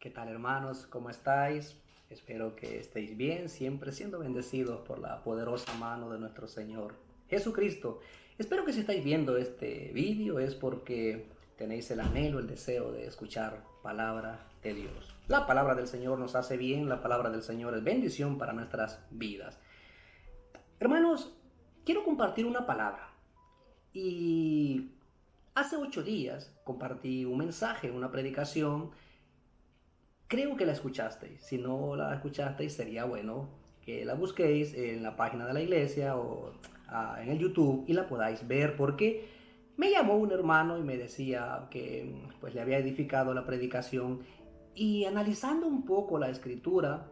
¿Qué tal, hermanos? ¿Cómo estáis? Espero que estéis bien, siempre siendo bendecidos por la poderosa mano de nuestro Señor Jesucristo. Espero que si estáis viendo este vídeo es porque tenéis el anhelo, el deseo de escuchar palabra de Dios. La palabra del Señor nos hace bien, la palabra del Señor es bendición para nuestras vidas. Hermanos, quiero compartir una palabra. Y hace 8 días compartí un mensaje, una predicación. Creo que la escuchasteis. Si no la escuchasteis, sería bueno que la busquéis en la página de la iglesia o en el YouTube y la podáis ver, porque me llamó un hermano y me decía que pues le había edificado la predicación, y analizando un poco la escritura,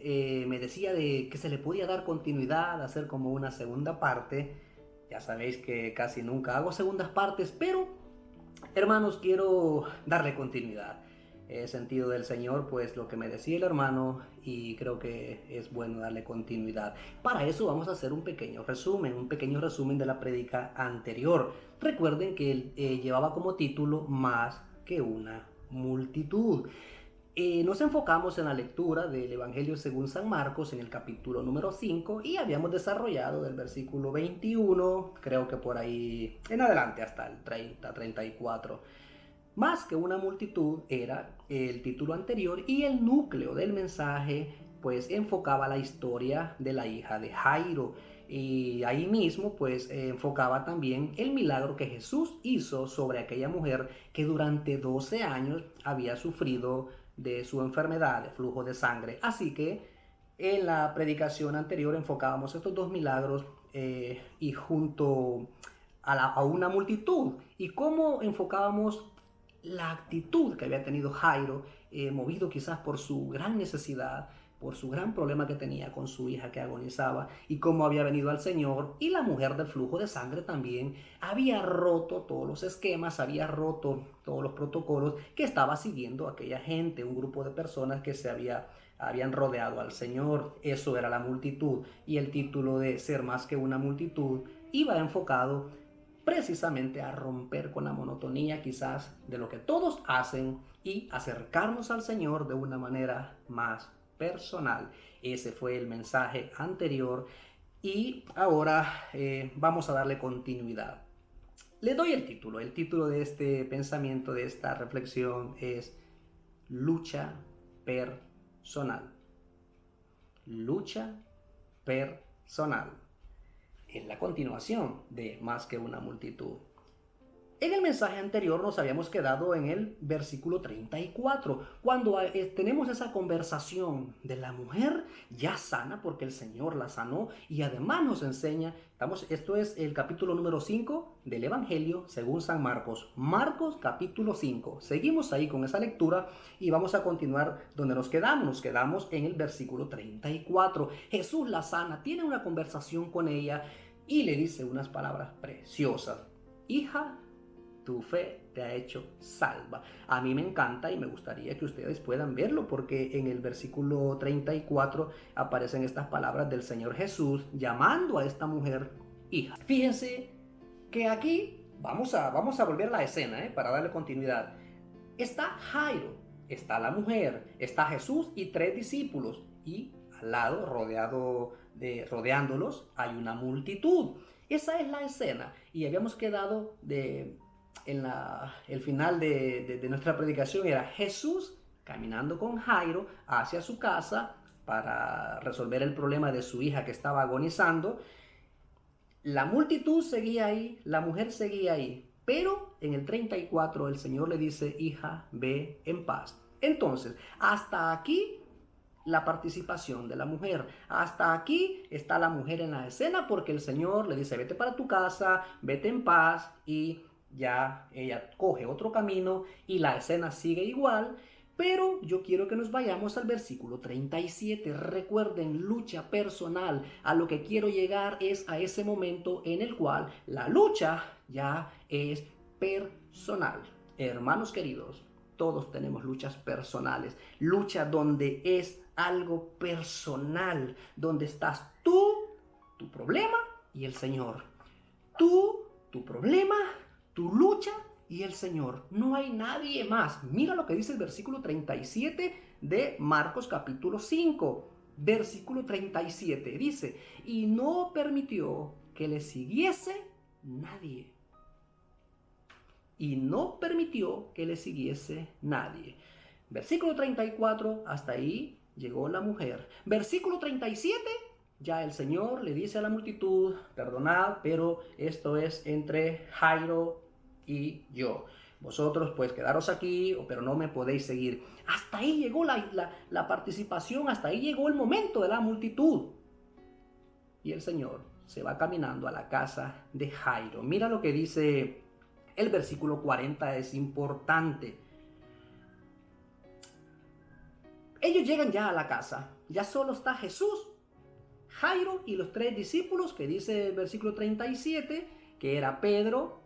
me decía de que se le podía dar continuidad, hacer como una segunda parte. Ya sabéis que casi nunca hago segundas partes, pero hermanos, quiero darle continuidad. He sentido del Señor pues lo que me decía el hermano, y creo que es bueno darle continuidad. Para eso vamos a hacer un pequeño resumen de la prédica anterior. Recuerden que él llevaba como título Más que una multitud. Nos enfocamos en la lectura del Evangelio según San Marcos en el capítulo número 5, y habíamos desarrollado del versículo 21, creo que por ahí en adelante hasta el 30, 34. Más que una multitud era el título anterior, y el núcleo del mensaje pues enfocaba la historia de la hija de Jairo, y ahí mismo pues enfocaba también el milagro que Jesús hizo sobre aquella mujer que durante 12 años había sufrido de su enfermedad de flujo de sangre. Así que en la predicación anterior enfocábamos estos dos milagros, y junto a una multitud, y cómo enfocábamos la actitud que había tenido Jairo, movido quizás por su gran necesidad, por su gran problema que tenía con su hija que agonizaba, y cómo había venido al Señor. Y la mujer del flujo de sangre también había roto todos los esquemas, había roto todos los protocolos que estaba siguiendo aquella gente, un grupo de personas que habían rodeado al Señor. Eso era la multitud, y el título de Ser más que una multitud iba enfocado precisamente a romper con la monotonía quizás de lo que todos hacen y acercarnos al Señor de una manera más personal. Ese fue el mensaje anterior, y ahora vamos a darle continuidad. Le doy el título. El título de este pensamiento, de esta reflexión, es Lucha personal. Lucha personal. Es la continuación de Más que una multitud. En el mensaje anterior nos habíamos quedado en el versículo 34, cuando tenemos esa conversación de la mujer ya sana porque el Señor la sanó, y además nos enseña, esto es el capítulo número 5 del Evangelio según San Marcos. Marcos capítulo 5. Seguimos ahí con esa lectura y vamos a continuar donde nos quedamos. Nos quedamos en el versículo 34. Jesús la sana, tiene una conversación con ella y le dice unas palabras preciosas. Hija, tu fe te ha hecho salva. A mí me encanta y me gustaría que ustedes puedan verlo, porque en el versículo 34 aparecen estas palabras del Señor Jesús llamando a esta mujer hija. Fíjense que aquí vamos a volver a la escena, para darle continuidad. Está Jairo, está la mujer, está Jesús y 3 discípulos, y al lado, rodeándolos, hay una multitud. Esa es la escena, y habíamos quedado el final de nuestra predicación era Jesús caminando con Jairo hacia su casa para resolver el problema de su hija que estaba agonizando. La multitud seguía ahí, la mujer seguía ahí, pero en el 34 el Señor le dice: hija, ve en paz. Entonces, hasta aquí la participación de la mujer. Hasta aquí está la mujer en la escena, porque el Señor le dice: vete para tu casa, vete en paz, y ya ella coge otro camino y la escena sigue igual. Pero yo quiero que nos vayamos al versículo 37. Recuerden, lucha personal. A lo que quiero llegar es a ese momento en el cual la lucha ya es personal. Hermanos queridos, todos tenemos luchas personales. Lucha donde es algo personal, donde estás tú, tu problema y el Señor. Tú, tu problema, tu lucha y el Señor. No hay nadie más. Mira lo que dice el versículo 37 de Marcos capítulo 5. Versículo 37 dice, y no permitió que le siguiese nadie. Y no permitió que le siguiese nadie. Versículo 34, hasta ahí llegó la mujer. Versículo 37, ya el Señor le dice a la multitud, perdonad, pero esto es entre Jairo y yo. Vosotros pues quedaros aquí, pero no me podéis seguir. Hasta ahí llegó la participación, hasta ahí llegó el momento de la multitud. Y el Señor se va caminando a la casa de Jairo. Mira lo que dice el versículo 40, es importante. Ellos llegan ya a la casa, ya solo está Jesús, Jairo y los 3 discípulos, que dice el versículo 37, que era Pedro,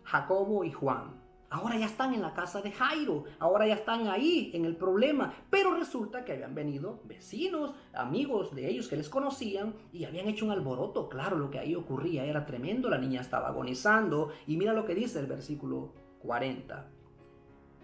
Jacobo y Juan. Ahora ya están en la casa de Jairo, ahora ya están ahí en el problema, pero resulta que habían venido vecinos, amigos de ellos que les conocían y habían hecho un alboroto. Claro, lo que ahí ocurría era tremendo, la niña estaba agonizando y mira lo que dice el versículo 40.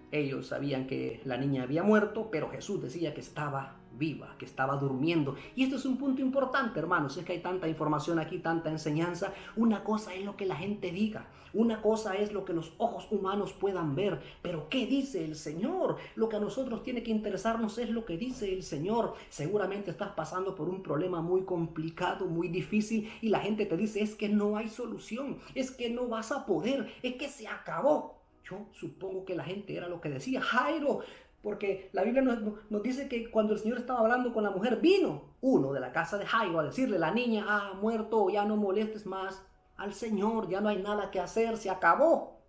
Ellos sabían que la niña había muerto, pero Jesús decía que estaba viva, que estaba durmiendo. Y esto es un punto importante, hermanos. Es que hay tanta información aquí, tanta enseñanza. Una cosa es lo que la gente diga. Una cosa es lo que los ojos humanos puedan ver. Pero ¿qué dice el Señor? Lo que a nosotros tiene que interesarnos es lo que dice el Señor. Seguramente estás pasando por un problema muy complicado, muy difícil. Y la gente te dice, es que no hay solución. Es que no vas a poder. Es que se acabó. Yo supongo que la gente era lo que decía, Jairo, porque la Biblia nos dice que cuando el Señor estaba hablando con la mujer, vino uno de la casa de Jairo a decirle, la niña ha muerto, ya no molestes más al Señor, ya no hay nada que hacer, se acabó.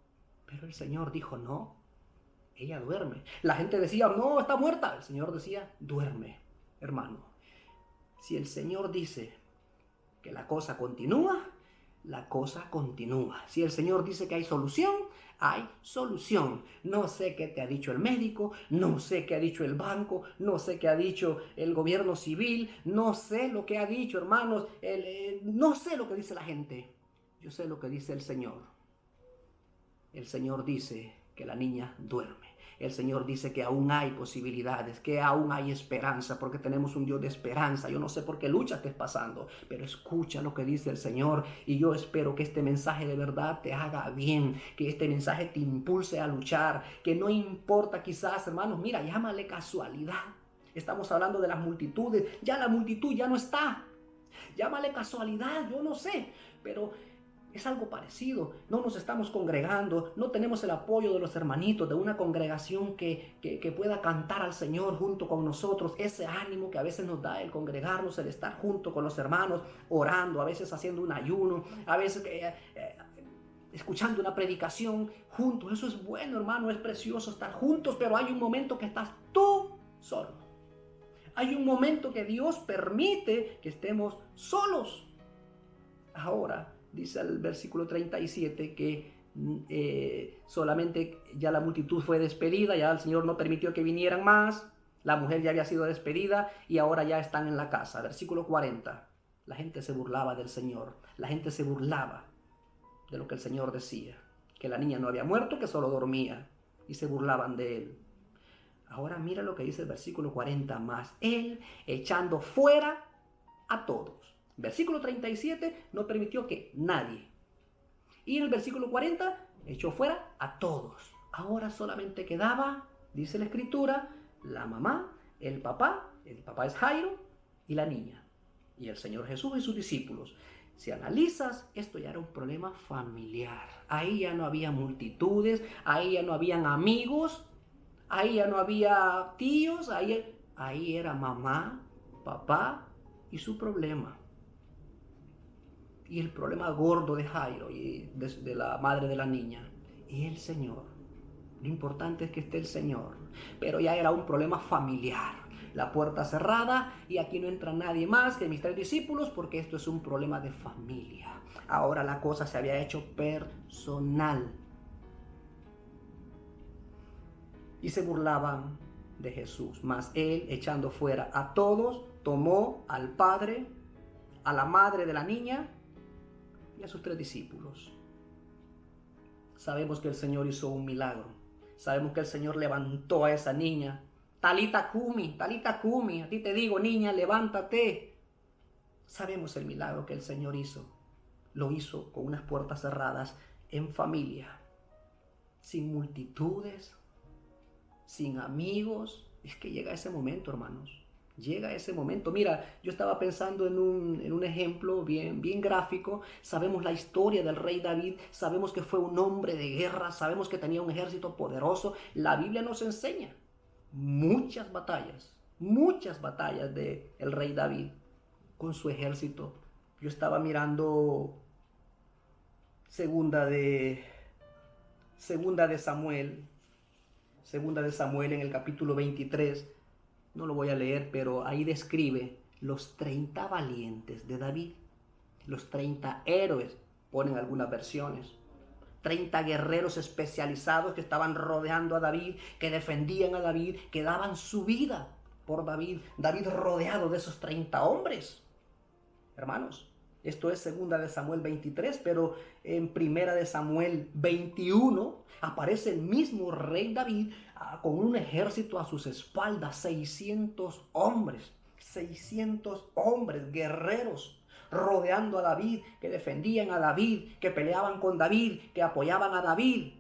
Pero el Señor dijo, no, ella duerme. La gente decía, no, está muerta. El Señor decía, duerme. Hermano, si el Señor dice que la cosa continúa, la cosa continúa. Si el Señor dice que hay solución, hay solución. No sé qué te ha dicho el médico, no sé qué ha dicho el banco, no sé qué ha dicho el gobierno civil, no sé lo que ha dicho, hermanos, no sé lo que dice la gente. Yo sé lo que dice el Señor. El Señor dice que la niña duerme. El Señor dice que aún hay posibilidades, que aún hay esperanza, porque tenemos un Dios de esperanza. Yo no sé por qué lucha estés pasando, pero escucha lo que dice el Señor. Y yo espero que este mensaje de verdad te haga bien, que este mensaje te impulse a luchar, que no importa quizás, hermanos, mira, llámale casualidad. Estamos hablando de las multitudes, ya la multitud ya no está. Llámale casualidad, yo no sé, pero es algo parecido. No nos estamos congregando, no tenemos el apoyo de los hermanitos, de una congregación que pueda cantar al Señor junto con nosotros. Ese ánimo que a veces nos da el congregarnos, el estar junto con los hermanos, orando, a veces haciendo un ayuno, a veces escuchando una predicación juntos. Eso es bueno, hermano, es precioso estar juntos, pero hay un momento que estás tú solo. Hay un momento que Dios permite que estemos solos. Ahora, dice el versículo 37 que solamente ya la multitud fue despedida, ya el Señor no permitió que vinieran más, la mujer ya había sido despedida y ahora ya están en la casa. Versículo 40, la gente se burlaba del Señor, la gente se burlaba de lo que el Señor decía, que la niña no había muerto, que solo dormía, y se burlaban de él. Ahora mira lo que dice el versículo 40 más, él echando fuera a todos. Versículo 37 no permitió que nadie. Y en el versículo 40 echó fuera a todos. Ahora solamente quedaba, dice la escritura, la mamá, el papá es Jairo, y la niña. Y el Señor Jesús y sus discípulos. Si analizas, esto ya era un problema familiar. Ahí ya no había multitudes, ahí ya no habían amigos, ahí ya no había tíos, ahí era mamá, papá y su problema. Y el problema gordo de Jairo y de la madre de la niña. Y el Señor. Lo importante es que esté el Señor. Pero ya era un problema familiar. La puerta cerrada y aquí no entra nadie más que mis 3 discípulos porque esto es un problema de familia. Ahora la cosa se había hecho personal. Y se burlaban de Jesús. Mas él, echando fuera a todos, tomó al padre, a la madre de la niña y a sus 3 discípulos. Sabemos que el Señor hizo un milagro. Sabemos que el Señor levantó a esa niña. Talita Kumi, a ti te digo, niña, levántate. Sabemos el milagro que el Señor hizo. Lo hizo con unas puertas cerradas, en familia, sin multitudes, sin amigos. Es que llega ese momento, hermanos. Llega ese momento. Mira, yo estaba pensando en un ejemplo bien gráfico. Sabemos la historia del rey David. Sabemos que fue un hombre de guerra. Sabemos que tenía un ejército poderoso. La Biblia nos enseña muchas batallas del rey David con su ejército. Yo estaba mirando segunda de Samuel en el capítulo 23. No lo voy a leer, pero ahí describe los 30 valientes de David, los 30 héroes, ponen algunas versiones, 30 guerreros especializados que estaban rodeando a David, que defendían a David, que daban su vida por David. David rodeado de esos 30 hombres. Hermanos, esto es segunda de Samuel 23, pero en primera de Samuel 21 aparece el mismo rey David con un ejército a sus espaldas, 600 hombres, guerreros, rodeando a David, que defendían a David, que peleaban con David, que apoyaban a David.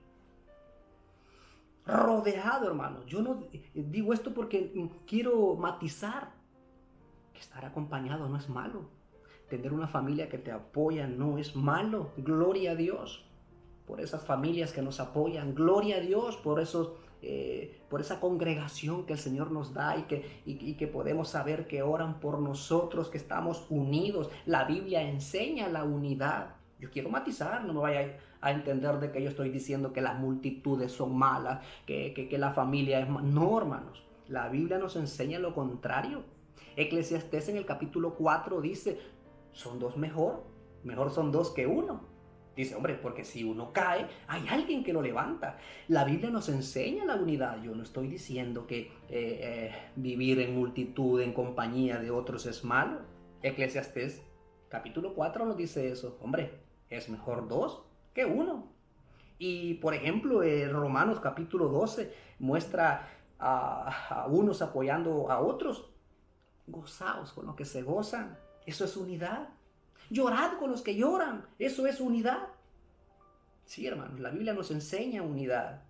Rodeado, hermanos. Yo no digo esto porque quiero matizar que estar acompañado no es malo. Tener una familia que te apoya no es malo. Gloria a Dios por esas familias que nos apoyan. Gloria a Dios por esa congregación que el Señor nos da y que podemos saber que oran por nosotros, que estamos unidos. La Biblia enseña la unidad. Yo quiero matizar, no me vaya a entender de que yo estoy diciendo que las multitudes son malas, que la familia es mala. No, hermanos, la Biblia nos enseña lo contrario. Eclesiastés en el capítulo 4 dice, son dos mejor son dos que uno. Dice, hombre, porque si uno cae, hay alguien que lo levanta. La Biblia nos enseña la unidad. Yo no estoy diciendo que vivir en multitud, en compañía de otros es malo. Eclesiastés capítulo 4 nos dice eso. Hombre, es mejor dos que uno. Y por ejemplo, Romanos capítulo 12 muestra a unos apoyando a otros. Gozaos con los que se gozan. Eso es unidad. Llorad con los que lloran. Eso es unidad. Sí, hermanos, la Biblia nos enseña unidad.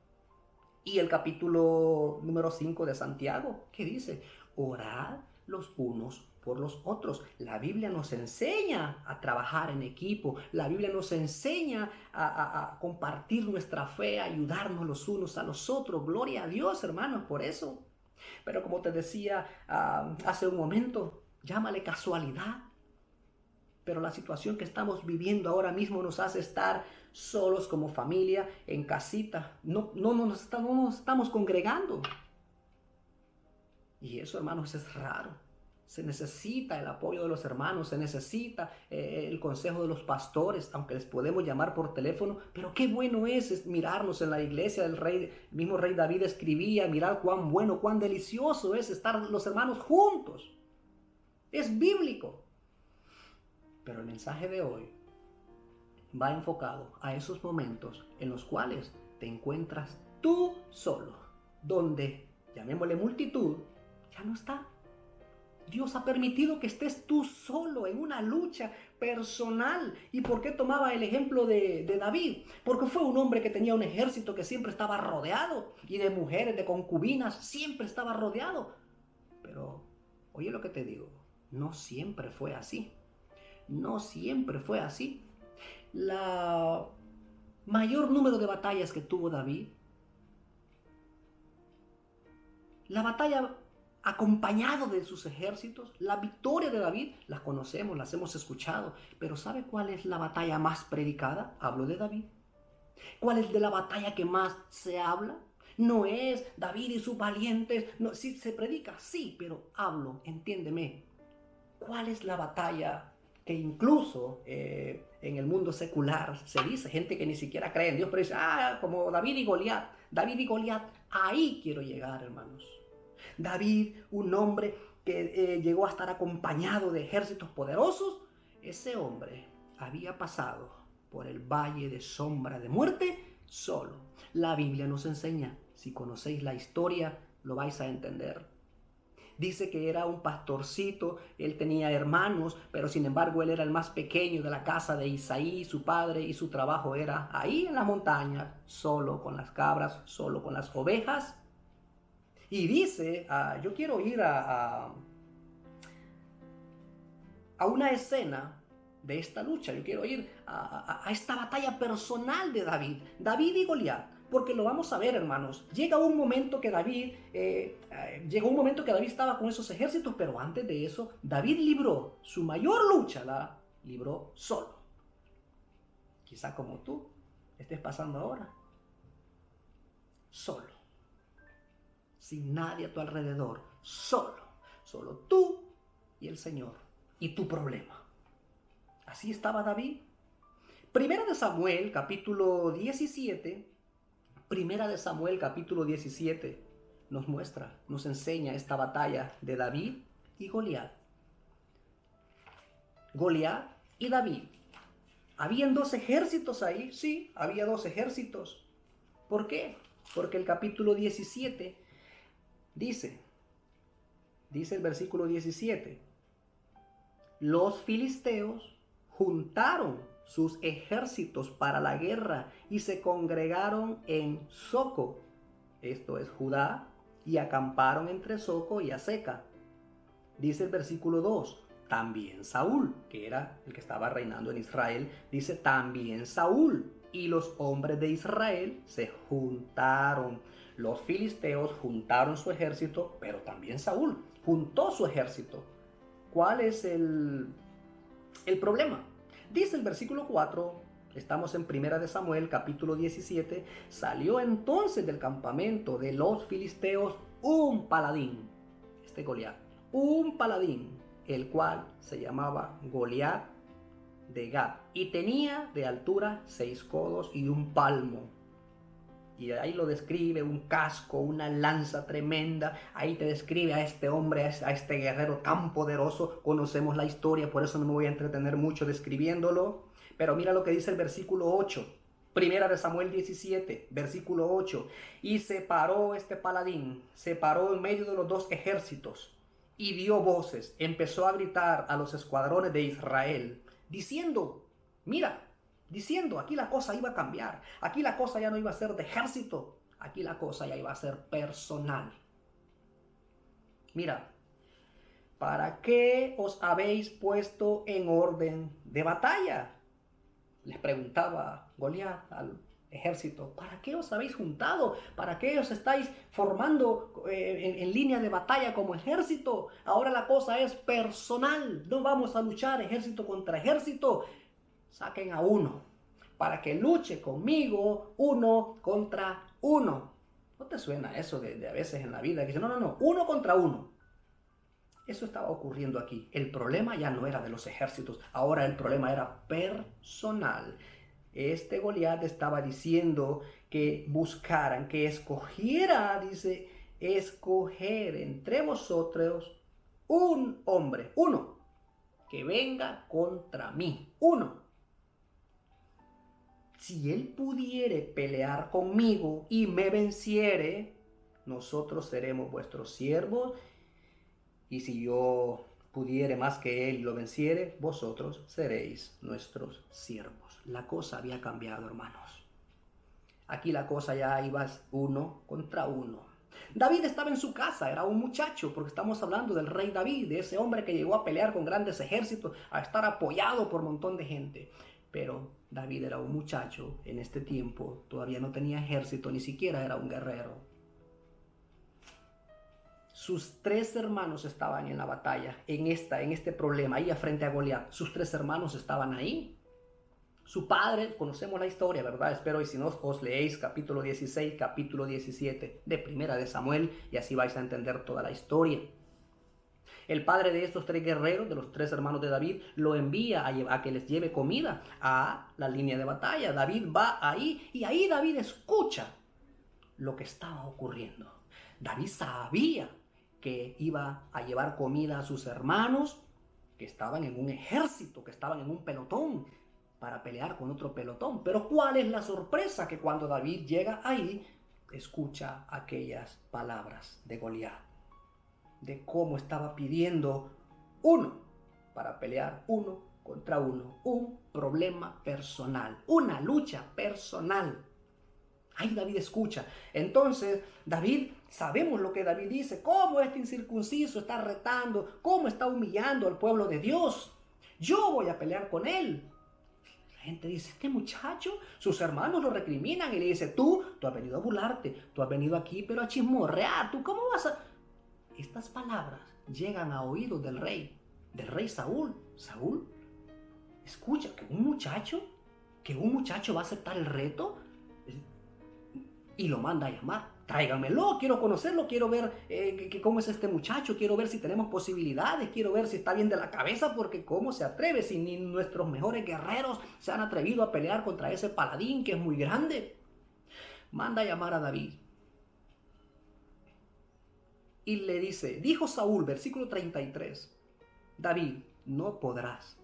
Y el capítulo número 5 de Santiago, ¿qué dice? Orad los unos por los otros. La Biblia nos enseña a trabajar en equipo. La Biblia nos enseña a compartir nuestra fe, a ayudarnos los unos a los otros. Gloria a Dios, hermanos, por eso. Pero como te decía hace un momento, llámale casualidad. Pero la situación que estamos viviendo ahora mismo nos hace estar solos como familia, en casita. No nos estamos congregando. Y eso, hermanos, es raro. Se necesita el apoyo de los hermanos, se necesita el consejo de los pastores, aunque les podemos llamar por teléfono. Pero qué bueno es mirarnos en la iglesia. El mismo rey David escribía, mirar cuán bueno, cuán delicioso es estar los hermanos juntos. Es bíblico. Pero el mensaje de hoy va enfocado a esos momentos en los cuales te encuentras tú solo, donde, llamémosle multitud, ya no está. Dios ha permitido que estés tú solo en una lucha personal. ¿Y por qué tomaba el ejemplo de David? Porque fue un hombre que tenía un ejército que siempre estaba rodeado, y de mujeres, de concubinas, siempre estaba rodeado. Pero, oye lo que te digo, no siempre fue así. No siempre fue así. La mayor número de batallas que tuvo David, la batalla acompañado de sus ejércitos, la victoria de David, las conocemos, las hemos escuchado. Pero ¿sabe cuál es la batalla más predicada? Hablo de David. ¿Cuál es de la batalla que más se habla? No es David y sus valientes. No, sí se predica, sí, pero hablo, entiéndeme. ¿Cuál es la batalla que incluso en el mundo secular se dice, gente que ni siquiera cree en Dios, pero dice, como David y Goliat? David y Goliat, ahí quiero llegar, hermanos. David, un hombre que llegó a estar acompañado de ejércitos poderosos, ese hombre había pasado por el valle de sombra de muerte solo. La Biblia nos enseña, si conocéis la historia, lo vais a entender. Dice que era un pastorcito, él tenía hermanos, pero sin embargo él era el más pequeño de la casa de Isaí, su padre, y su trabajo era ahí en la montaña, solo con las cabras, solo con las ovejas. Y dice, yo quiero ir a una escena de esta lucha, yo quiero ir a esta batalla personal de David y Goliat. Porque lo vamos a ver, hermanos. Llegó un momento que David estaba con esos ejércitos, pero antes de eso, David libró su mayor lucha, la libró solo. Quizá como tú estés pasando ahora. Solo. Sin nadie a tu alrededor. Solo. Solo tú y el Señor. Y tu problema. Así estaba David. Primera de Samuel, capítulo 17. Primera de Samuel capítulo 17 nos muestra, nos enseña esta batalla de David y Goliat. Goliat y David. ¿Habían dos ejércitos ahí? Sí, había dos ejércitos. ¿Por qué? Porque el capítulo 17 dice el versículo 17, los filisteos juntaron sus ejércitos para la guerra y se congregaron en Soco, esto es Judá, y acamparon entre Soco y Azeca. Dice el versículo 2, también Saúl, que era el que estaba reinando en Israel, dice también Saúl y los hombres de Israel se juntaron. Los filisteos juntaron su ejército, pero también Saúl juntó su ejército. ¿Cuál es el problema? Dice el versículo 4, estamos en Primera de Samuel, capítulo 17, salió entonces del campamento de los filisteos un paladín, Goliat, un paladín, el cual se llamaba Goliat de Gat, y tenía de altura 6 codos y 1 palmo. Y ahí lo describe, un casco, una lanza tremenda. Ahí te describe a este hombre, a este guerrero tan poderoso. Conocemos la historia, por eso no me voy a entretener mucho describiéndolo. Pero mira lo que dice el versículo 8. Primera de Samuel 17, versículo 8. Y se paró este paladín, se paró en medio de los dos ejércitos y dio voces. Empezó a gritar a los escuadrones de Israel, diciendo, mira, diciendo, aquí la cosa iba a cambiar, aquí la cosa ya no iba a ser de ejército, aquí la cosa ya iba a ser personal. Mira, ¿para qué os habéis puesto en orden de batalla? Les preguntaba Goliat al ejército, ¿para qué os habéis juntado? ¿Para qué os estáis formando en línea de batalla como ejército? Ahora la cosa es personal, no vamos a luchar ejército contra ejército. Saquen a uno para que luche conmigo 1 contra 1. ¿No te suena eso de a veces en la vida? Que dice, no, 1 contra 1. Eso estaba ocurriendo aquí. El problema ya no era de los ejércitos, ahora el problema era personal. Este Goliat estaba diciendo que buscaran, que escogiera, dice, escoger entre vosotros un hombre, uno, que venga contra mí, uno. Si él pudiere pelear conmigo y me venciere, nosotros seremos vuestros siervos. Y si yo pudiere más que él y lo venciere, vosotros seréis nuestros siervos. La cosa había cambiado, hermanos. Aquí la cosa ya iba 1 contra 1. David estaba en su casa, era un muchacho, porque estamos hablando del rey David, de ese hombre que llegó a pelear con grandes ejércitos, a estar apoyado por un montón de gente. Pero David era un muchacho en este tiempo, todavía no tenía ejército, ni siquiera era un guerrero. Sus 3 hermanos estaban en la batalla, en este problema, ahí frente a Goliat. Sus 3 hermanos estaban ahí. Su padre, conocemos la historia, ¿verdad? Espero, y si no, os leéis capítulo 16, capítulo 17 de Primera de Samuel, y así vais a entender toda la historia. El padre de estos 3 guerreros, de los 3 hermanos de David, lo envía a que les lleve comida a la línea de batalla. David va ahí, y ahí David escucha lo que estaba ocurriendo. David sabía que iba a llevar comida a sus hermanos, que estaban en un ejército, que estaban en un pelotón. para pelear con otro pelotón. Pero ¿cuál es la sorpresa? Que cuando David llega ahí, escucha aquellas palabras de Goliat, de cómo estaba pidiendo uno para pelear uno contra uno, un problema personal, una lucha personal. Ahí David escucha. Entonces, David, sabemos lo que David dice, cómo este incircunciso está retando, cómo está humillando al pueblo de Dios. Yo voy a pelear con él. La gente dice, este muchacho, sus hermanos lo recriminan y le dice, tú has venido a burlarte, tú has venido aquí pero a chismorrear, ¿tú cómo vas a...? Estas palabras llegan a oídos del rey Saúl. Saúl escucha que un muchacho va a aceptar el reto y lo manda a llamar. Tráiganmelo, quiero conocerlo, quiero ver cómo es este muchacho, quiero ver si tenemos posibilidades, quiero ver si está bien de la cabeza, porque cómo se atreve si ni nuestros mejores guerreros se han atrevido a pelear contra ese paladín que es muy grande. Manda a llamar a David. Y le dice, dijo Saúl, versículo 33, David, no podrás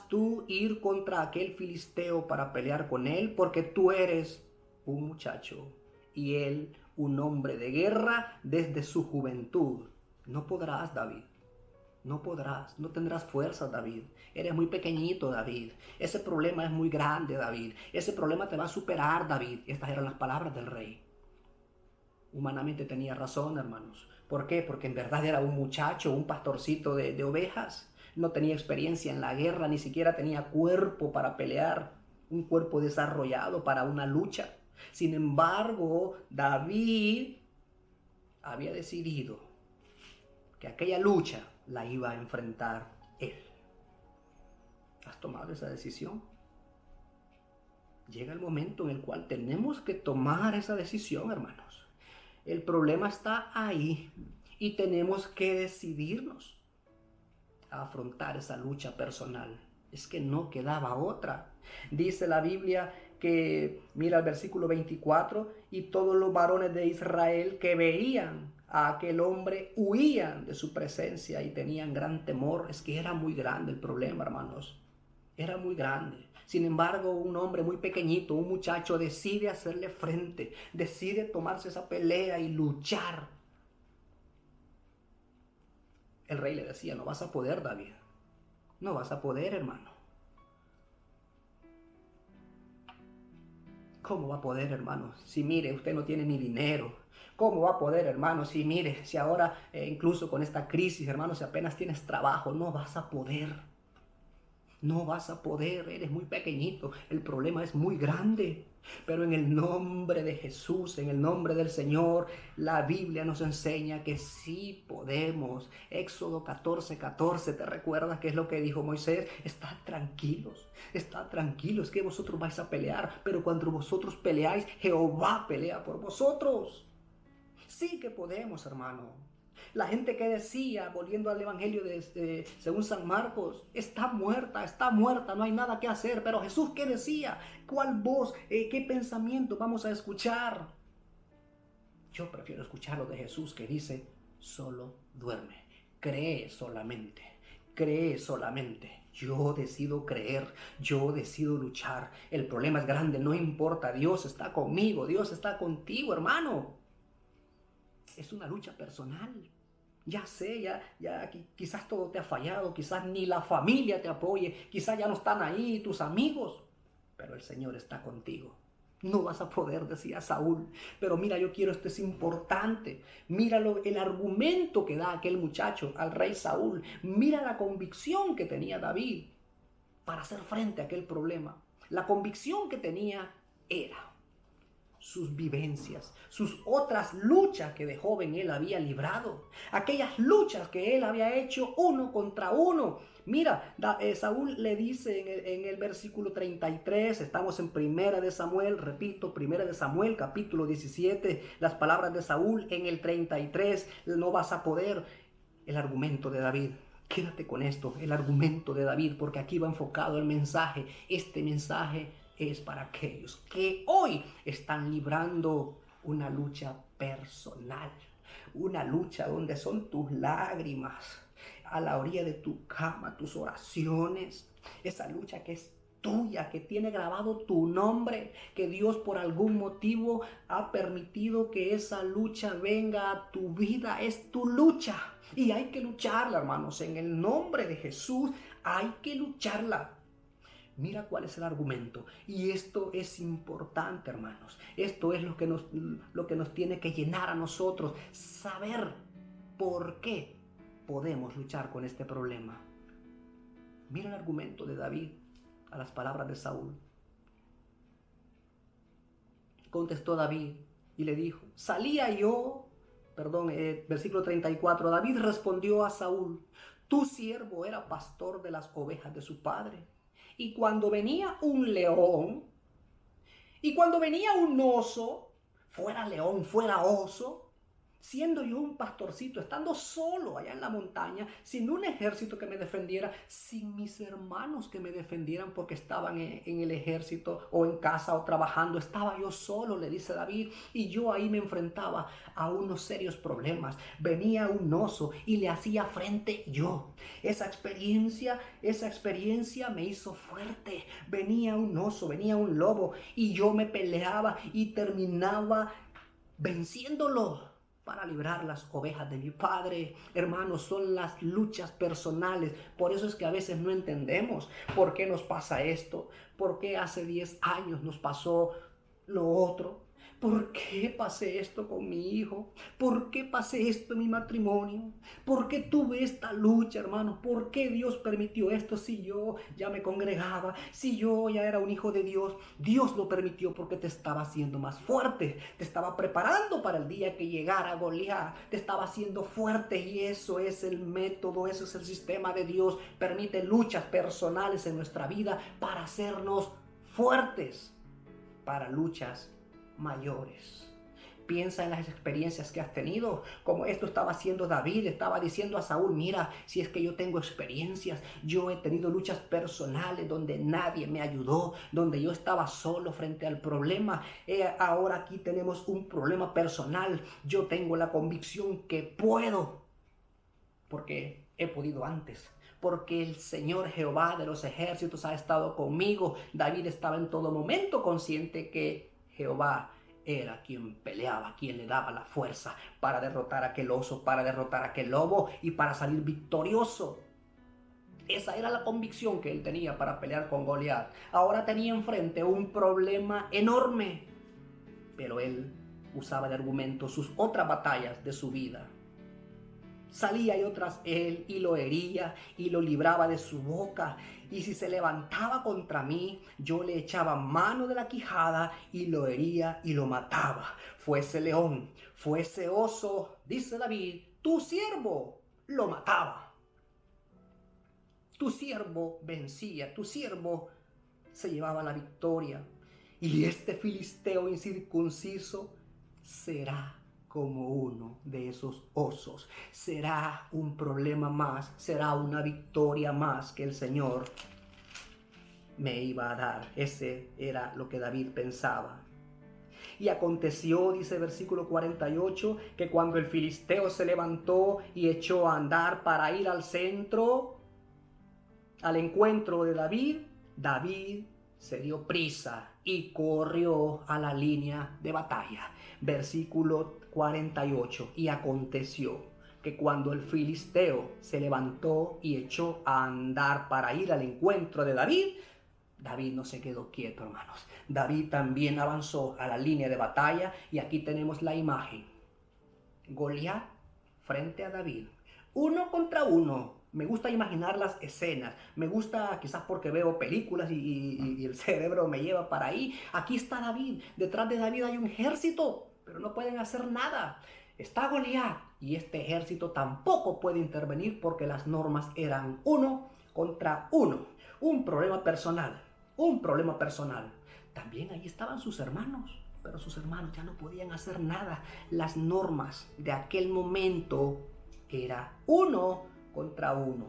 tú ir contra aquel filisteo para pelear con él, porque tú eres un muchacho y él un hombre de guerra desde su juventud. No podrás, David. No podrás, no tendrás fuerza, David. Eres muy pequeñito, David. Ese problema es muy grande, David. Ese problema te va a superar, David. Estas eran las palabras del rey. Humanamente tenía razón, hermanos. ¿Por qué? Porque en verdad era un muchacho, un pastorcito de ovejas. No tenía experiencia en la guerra, ni siquiera tenía cuerpo para pelear, un cuerpo desarrollado para una lucha. Sin embargo, David había decidido que aquella lucha la iba a enfrentar él. ¿Has tomado esa decisión? Llega el momento en el cual tenemos que tomar esa decisión, hermanos. El problema está ahí y tenemos que decidirnos a afrontar esa lucha personal. Es que no quedaba otra. Dice la Biblia que, mira el versículo 24, y todos los varones de Israel que veían a aquel hombre huían de su presencia y tenían gran temor. Es que era muy grande el problema, hermanos. Era muy grande. Sin embargo, un hombre muy pequeñito, un muchacho, decide hacerle frente, decide tomarse esa pelea y luchar. El rey le decía, no vas a poder, David. No vas a poder, hermano. ¿Cómo va a poder, hermano? Si mire, usted no tiene ni dinero. ¿Cómo va a poder, hermano? Si mire, si ahora incluso con esta crisis, hermano, si apenas tienes trabajo, no vas a poder. No vas a poder, eres muy pequeñito, el problema es muy grande. Pero en el nombre de Jesús, en el nombre del Señor, la Biblia nos enseña que sí podemos. Éxodo 14:14, ¿te recuerdas qué es lo que dijo Moisés? Estad tranquilos que vosotros vais a pelear, pero cuando vosotros peleáis, Jehová pelea por vosotros. Sí que podemos, hermano. La gente que decía, volviendo al Evangelio según San Marcos, está muerta, no hay nada que hacer. Pero Jesús, ¿qué decía? ¿Cuál voz, qué pensamiento vamos a escuchar? Yo prefiero escuchar lo de Jesús que dice, solo duerme, cree solamente. Yo decido creer, yo decido luchar. El problema es grande, no importa, Dios está conmigo, Dios está contigo, hermano. Es una lucha personal. Ya sé, ya quizás todo te ha fallado, quizás ni la familia te apoye, quizás ya no están ahí tus amigos, pero el Señor está contigo. No vas a poder, decía Saúl. Pero mira, esto es importante. Míralo, el argumento que da aquel muchacho al rey Saúl. Mira la convicción que tenía David para hacer frente a aquel problema. La convicción que tenía era sus vivencias, sus otras luchas que de joven él había librado, aquellas luchas que él había hecho uno contra uno. Mira, Saúl le dice en el versículo 33, estamos en Primera de Samuel, repito, Primera de Samuel, capítulo 17, las palabras de Saúl en el 33, no vas a poder. El argumento de David. Quédate con esto, el argumento de David, porque aquí va enfocado el mensaje. Este mensaje es para aquellos que hoy están librando una lucha personal, una lucha donde son tus lágrimas. a la orilla de tu cama, tus oraciones, esa lucha que es tuya, que tiene grabado tu nombre, que Dios por algún motivo ha permitido que esa lucha venga a tu vida. Es tu lucha y hay que lucharla, hermanos, en el nombre de Jesús hay que lucharla. Mira cuál es el argumento. Y esto es importante, hermanos. Esto es lo que nos tiene que llenar a nosotros. Saber por qué podemos luchar con este problema. Mira el argumento de David a las palabras de Saúl. Contestó David y le dijo, versículo 34, David respondió a Saúl, tu siervo era pastor de las ovejas de su padre. Y cuando venía un león, y cuando venía un oso, fuera león, fuera oso, siendo yo un pastorcito, estando solo allá en la montaña, sin un ejército que me defendiera, sin mis hermanos que me defendieran porque estaban en el ejército o en casa o trabajando, estaba yo solo, le dice David, y yo ahí me enfrentaba a unos serios problemas. Venía un oso y le hacía frente yo. Esa experiencia me hizo fuerte. Venía un oso, venía un lobo y yo me peleaba y terminaba venciéndolo para librar las ovejas de mi padre. Hermanos, son las luchas personales. Por eso es que a veces no entendemos por qué nos pasa esto, por qué hace 10 años nos pasó lo otro. ¿Por qué pasé esto con mi hijo? ¿Por qué pasé esto en mi matrimonio? ¿Por qué tuve esta lucha, hermano? ¿Por qué Dios permitió esto si yo ya me congregaba? Si yo ya era un hijo de Dios. Dios lo permitió porque te estaba haciendo más fuerte. Te estaba preparando para el día que llegara Goliat. Te estaba haciendo fuerte y eso es el método, eso es el sistema de Dios. Permite luchas personales en nuestra vida para hacernos fuertes para luchas mayores. Piensa en las experiencias que has tenido, como esto estaba haciendo David, estaba diciendo a Saúl, mira, si es que yo tengo experiencias, yo he tenido luchas personales donde nadie me ayudó, donde yo estaba solo frente al problema. Ahora aquí tenemos un problema personal, yo tengo la convicción que puedo, porque he podido antes. Porque el Señor Jehová de los ejércitos ha estado conmigo. David estaba en todo momento consciente que Jehová era quien peleaba, quien le daba la fuerza para derrotar a aquel oso, para derrotar a aquel lobo y para salir victorioso. Esa era la convicción que él tenía para pelear con Goliat. Ahora tenía enfrente un problema enorme, pero él usaba de argumento sus otras batallas de su vida. Salía yo tras él y lo hería y lo libraba de su boca. Y si se levantaba contra mí, yo le echaba mano de la quijada y lo hería y lo mataba. Fuese león, fuese oso, dice David, tu siervo lo mataba. Tu siervo vencía, tu siervo se llevaba la victoria. Y este filisteo incircunciso será como uno de esos osos. Será un problema más, será una victoria más que el Señor me iba a dar. Ese era lo que David pensaba. Y aconteció, dice el versículo 48, que cuando el filisteo se levantó y echó a andar para ir al centro, al encuentro de David, David se dio prisa y corrió a la línea de batalla. Versículo 48. Y aconteció que cuando el filisteo se levantó y echó a andar para ir al encuentro de David, David no se quedó quieto, hermanos. David también avanzó a la línea de batalla y aquí tenemos la imagen. Goliat frente a David. 1 contra 1. Me gusta imaginar las escenas, me gusta quizás porque veo películas y el cerebro me lleva para ahí. Aquí está David, detrás de David hay un ejército, pero no pueden hacer nada. Está Goliat y este ejército tampoco puede intervenir porque las normas eran 1 contra 1. Un problema personal, un problema personal. También ahí estaban sus hermanos, pero sus hermanos ya no podían hacer nada. Las normas de aquel momento era 1 contra 1.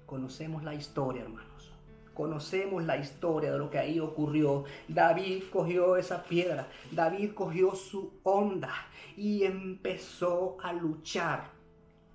Conocemos la historia, hermanos. Conocemos la historia de lo que ahí ocurrió. David cogió esa piedra, David cogió su honda y empezó a luchar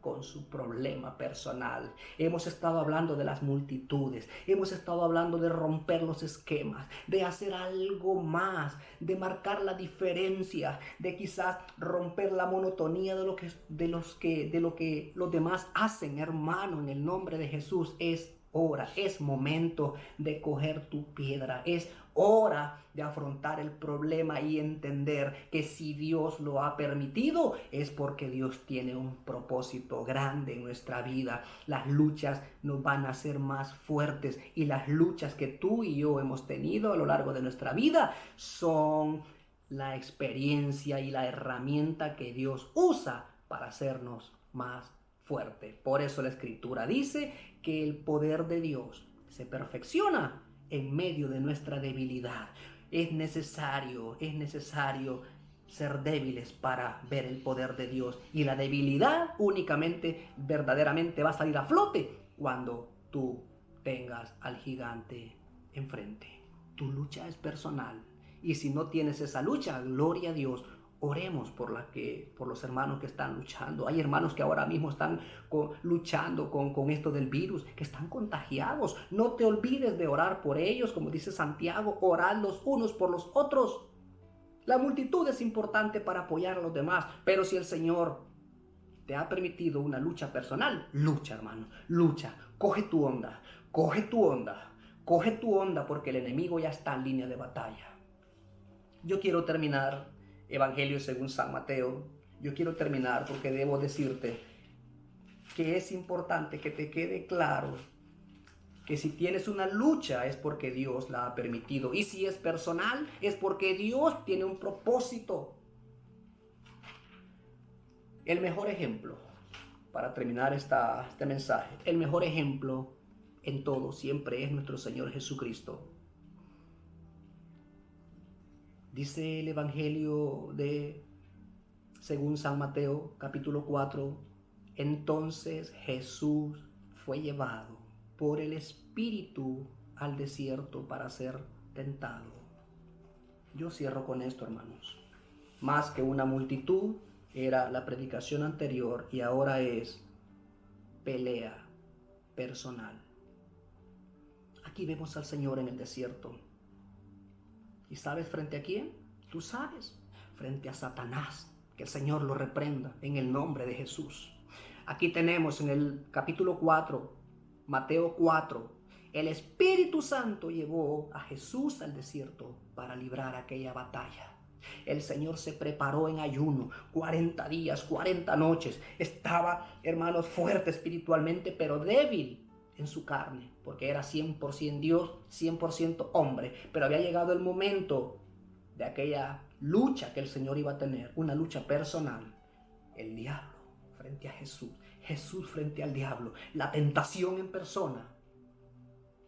con su problema personal. Hemos estado hablando de las multitudes, hemos estado hablando de romper los esquemas, de hacer algo más, de marcar la diferencia, de quizás romper la monotonía de lo que los demás hacen. Hermano, en el nombre de Jesús, es hora, es momento de coger tu piedra, es hora de afrontar el problema y entender que si Dios lo ha permitido es porque Dios tiene un propósito grande en nuestra vida. Las luchas nos van a hacer más fuertes y las luchas que tú y yo hemos tenido a lo largo de nuestra vida son la experiencia y la herramienta que Dios usa para hacernos más fuertes. Por eso la Escritura dice que el poder de Dios se perfecciona en medio de nuestra debilidad. Es necesario ser débiles para ver el poder de Dios. Y la debilidad únicamente, verdaderamente va a salir a flote cuando tú tengas al gigante enfrente. Tu lucha es personal. Y si no tienes esa lucha, gloria a Dios. Oremos por los hermanos que están luchando. Hay hermanos que ahora mismo están luchando con esto del virus, que están contagiados. No te olvides de orar por ellos, como dice Santiago, orad los unos por los otros. La multitud es importante para apoyar a los demás, pero si el Señor te ha permitido una lucha personal, lucha, hermano, lucha. Coge tu onda, porque el enemigo ya está en línea de batalla. Yo quiero terminar Evangelio según San Mateo. Yo quiero terminar porque debo decirte que es importante que te quede claro que si tienes una lucha es porque Dios la ha permitido. Y si es personal es porque Dios tiene un propósito. El mejor ejemplo, para terminar este mensaje, el mejor ejemplo en todo siempre es nuestro Señor Jesucristo. Dice el Evangelio según San Mateo, capítulo 4, entonces Jesús fue llevado por el Espíritu al desierto para ser tentado. Yo cierro con esto, hermanos. Más que una multitud, era la predicación anterior y ahora es pelea personal. Aquí vemos al Señor en el desierto. ¿Y sabes frente a quién? Tú sabes, frente a Satanás. Que el Señor lo reprenda en el nombre de Jesús. Aquí tenemos en el capítulo 4, Mateo 4, el Espíritu Santo llevó a Jesús al desierto para librar aquella batalla. El Señor se preparó en ayuno, 40 días, 40 noches. Estaba, hermanos, fuerte espiritualmente, pero débil en su carne, porque era 100% Dios, 100% hombre. Pero había llegado el momento de aquella lucha que el Señor iba a tener, una lucha personal. El diablo frente a Jesús, Jesús frente al diablo, la tentación en persona,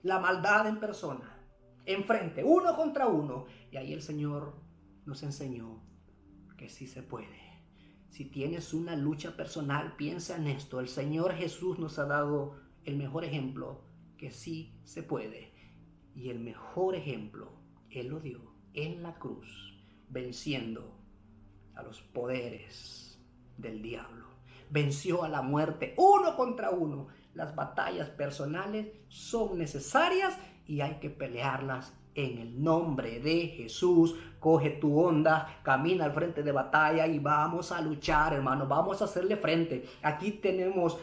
la maldad en persona, enfrente, uno contra uno. Y ahí el Señor nos enseñó que sí se puede. Si tienes una lucha personal, piensa en esto. El Señor Jesús nos ha dado el mejor ejemplo, que sí se puede. Y el mejor ejemplo, Él lo dio en la cruz, venciendo a los poderes del diablo. Venció a la muerte uno contra uno. Las batallas personales son necesarias y hay que pelearlas en el nombre de Jesús. Coge tu onda, camina al frente de batalla y vamos a luchar, hermano. Vamos a hacerle frente. Aquí tenemos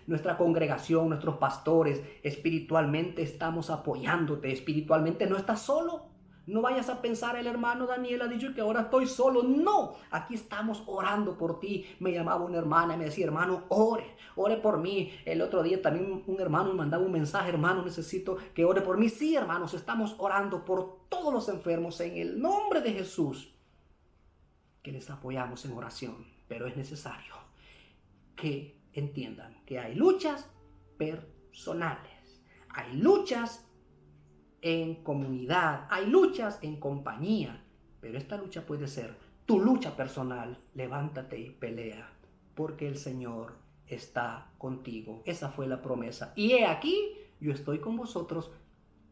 nuestra congregación, nuestros pastores. Espiritualmente estamos apoyándote. Espiritualmente no estás solo. No vayas a pensar, el hermano Daniel ha dicho que ahora estoy solo. No, aquí estamos orando por ti. Me llamaba una hermana y me decía, hermano, ore por mí. El otro día también un hermano me mandaba un mensaje, hermano, necesito que ore por mí. Sí, hermanos, estamos orando por todos los enfermos en el nombre de Jesús, que les apoyamos en oración. Pero es necesario que entiendan que hay luchas personales, hay luchas en comunidad, hay luchas en compañía, pero esta lucha puede ser tu lucha personal. Levántate y pelea, porque el Señor está contigo. Esa fue la promesa. Y he aquí, yo estoy con vosotros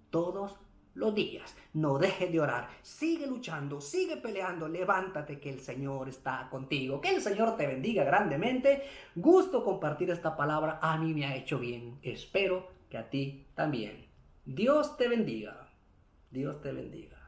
todos los días. No dejes de orar. Sigue luchando, sigue peleando. Levántate que el Señor está contigo. Que el Señor te bendiga grandemente. Gusto compartir esta palabra. A mí me ha hecho bien. Espero que a ti también. Dios te bendiga. Dios te bendiga.